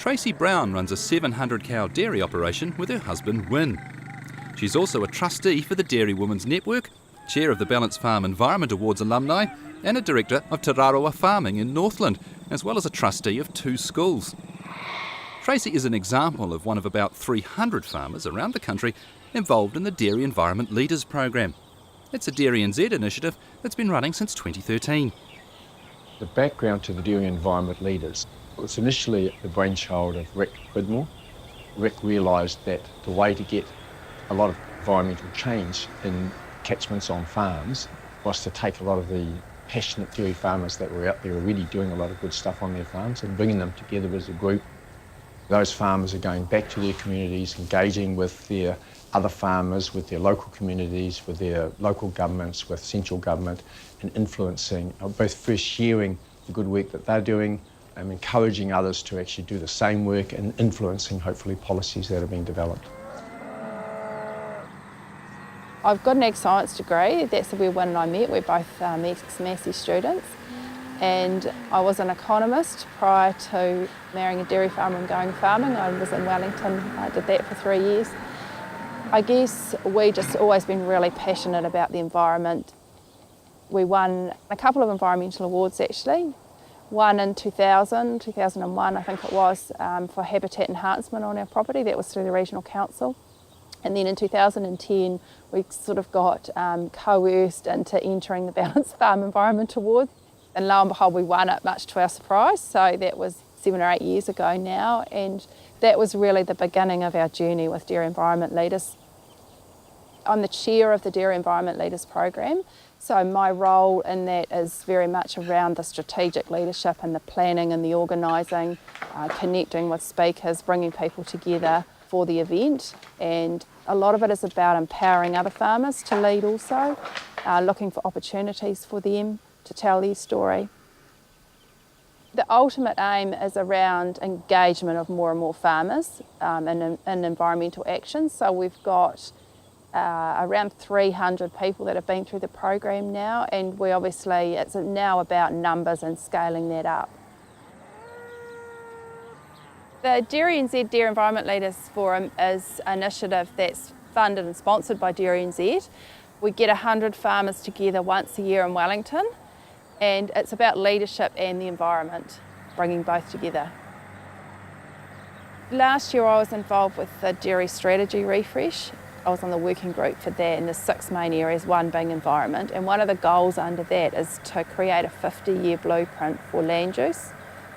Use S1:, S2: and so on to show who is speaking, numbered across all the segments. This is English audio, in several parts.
S1: Tracy Brown runs a 700-cow dairy operation with her husband Wyn. She's also a trustee for the Dairy Women's Network, chair of the Balanced Farm Environment Awards alumni, and a director of Te Raroa Farming in Northland, as well as a trustee of 2 schools. Tracy is an example of one of about 300 farmers around the country involved in the Dairy Environment Leaders program. It's a Dairy NZ initiative that's been running since 2013.
S2: The background to the Dairy Environment Leaders was initially the brainchild of Rick Bidmore. Rick realised that the way to get a lot of environmental change in catchments on farms was to take a lot of the passionate dairy farmers that were out there already doing a lot of good stuff on their farms and bringing them together as a group. Those farmers are going back to their communities, engaging with their other farmers, with their local communities, with their local governments, with central government, and influencing, both first sharing the good work that they're doing and encouraging others to actually do the same work and influencing, hopefully, policies that are being developed.
S3: I've got an ag science degree. That's where Wyn and I met. We're both ex-Massey students. And I was an economist prior to marrying a dairy farmer and going farming. I was in Wellington, I did that for 3 years. I guess we just always been really passionate about the environment. We won a couple of environmental awards actually. One in 2001 I think it was, for habitat enhancement on our property. That was through the Regional Council. And then in 2010 we sort of got coerced into entering the Balanced Farm Environment Award. And lo and behold, we won it, much to our surprise. So that was 7 or 8 years ago now, and that was really the beginning of our journey with Dairy Environment Leaders. I'm the chair of the Dairy Environment Leaders program, so my role in that is very much around the strategic leadership and the planning and the organising, connecting with speakers, bringing people together for the event, and a lot of it is about empowering other farmers to lead also, looking for opportunities for them to tell their story. The ultimate aim is around engagement of more and more farmers in environmental action. So we've got around 300 people that have been through the program now, and it's now about numbers and scaling that up. The Dairy NZ Dairy Environment Leaders Forum is an initiative that's funded and sponsored by Dairy NZ. We get 100 farmers together once a year in Wellington, and it's about leadership and the environment, bringing both together. Last year I was involved with the dairy strategy refresh. I was on the working group for that, and there's 6 main areas, one being environment, and one of the goals under that is to create a 50-year blueprint for land use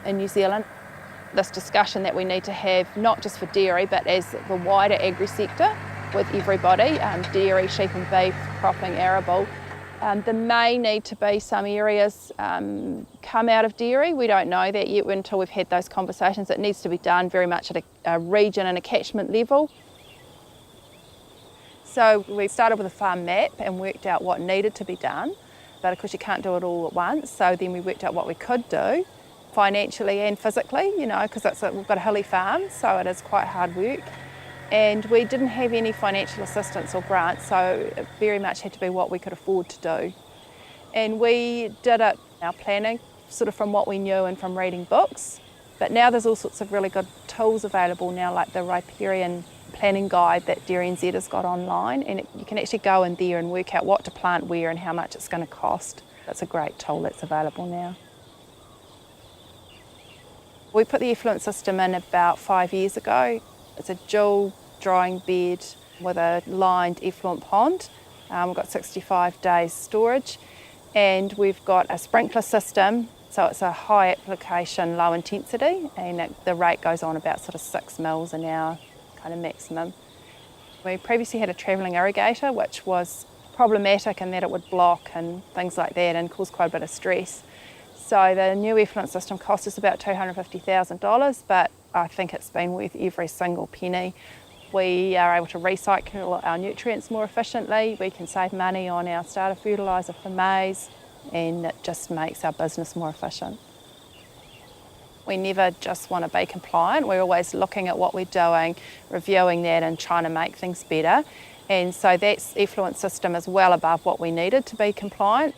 S3: in New Zealand. This discussion that we need to have, not just for dairy, but as the wider agri-sector with everybody, dairy, sheep and beef, cropping, arable. There may need to be some areas come out of dairy. We don't know that yet until we've had those conversations. It needs to be done very much at a region and a catchment level. So we started with a farm map and worked out what needed to be done, but of course you can't do it all at once. So then we worked out what we could do financially and physically, because we've got a hilly farm, so it is quite hard work. And we didn't have any financial assistance or grants, so it very much had to be what we could afford to do. And we did it, our planning, sort of from what we knew and from reading books. But now there's all sorts of really good tools available now, like the riparian planning guide that Dairy NZ has got online, and you can actually go in there and work out what to plant where and how much it's going to cost. That's a great tool that's available now. We put the effluent system in about 5 years ago. It's a dual drying bed with a lined effluent pond. We've got 65 days storage, and we've got a sprinkler system. So it's a high application, low intensity, and the rate goes on about sort of 6 mils an hour, kind of maximum. We previously had a travelling irrigator, which was problematic in that it would block and things like that and cause quite a bit of stress. So the new effluent system cost us about $250,000, but I think it's been worth every single penny. We are able to recycle our nutrients more efficiently. We can save money on our starter fertiliser for maize, and it just makes our business more efficient. We never just want to be compliant. We're always looking at what we're doing, reviewing that and trying to make things better. And so that effluent system is well above what we needed to be compliant.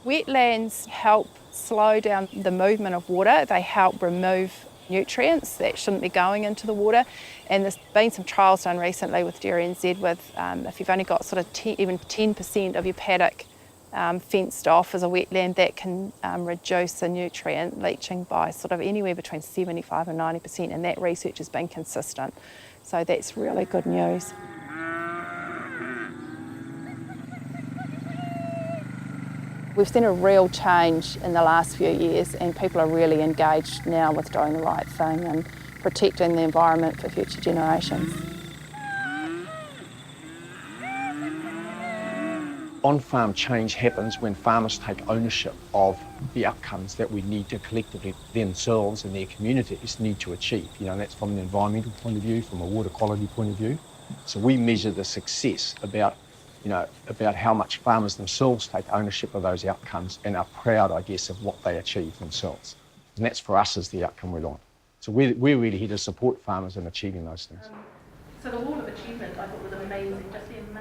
S3: Wetlands help slow down the movement of water. They help remove nutrients that shouldn't be going into the water. And there's been some trials done recently with Dairy NZ with if you've only got sort of even 10% of your paddock fenced off as a wetland, that can reduce the nutrient leaching by sort of anywhere between 75 and 90%, and that research has been consistent. So that's really good news. We've seen a real change in the last few years, and people are really engaged now with doing the right thing and protecting the environment for future generations.
S2: On-farm change happens when farmers take ownership of the outcomes that we need to collectively themselves and their communities need to achieve. And that's from an environmental point of view, from a water quality point of view. So we measure the success about how much farmers themselves take ownership of those outcomes and are proud, I guess, of what they achieve themselves. And that's for us is the outcome we want. So we're really here to support farmers in achieving those things.
S4: So the wall of achievement I thought was amazing.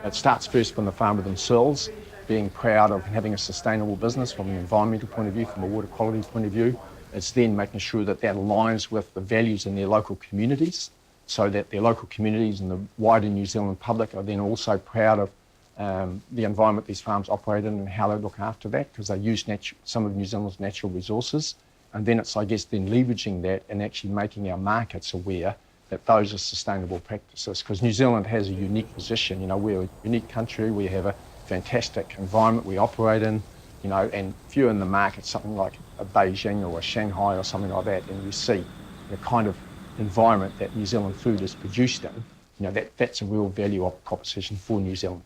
S2: It starts first from the farmer themselves, being proud of having a sustainable business from an environmental point of view, from a water quality point of view. It's then making sure that that aligns with the values in their local communities, so that their local communities and the wider New Zealand public are then also proud of the environment these farms operate in and how they look after that, because they use some of New Zealand's natural resources. And then it's, I guess, then leveraging that and actually making our markets aware that those are sustainable practices, because New Zealand has a unique position. We're a unique country, we have a fantastic environment we operate in, and if you're in the market, something like a Beijing or a Shanghai or something like that, and you see the kind of environment that New Zealand food is produced in, that's a real value proposition for New Zealand.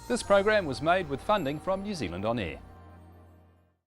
S1: This program was made with funding from New Zealand On Air.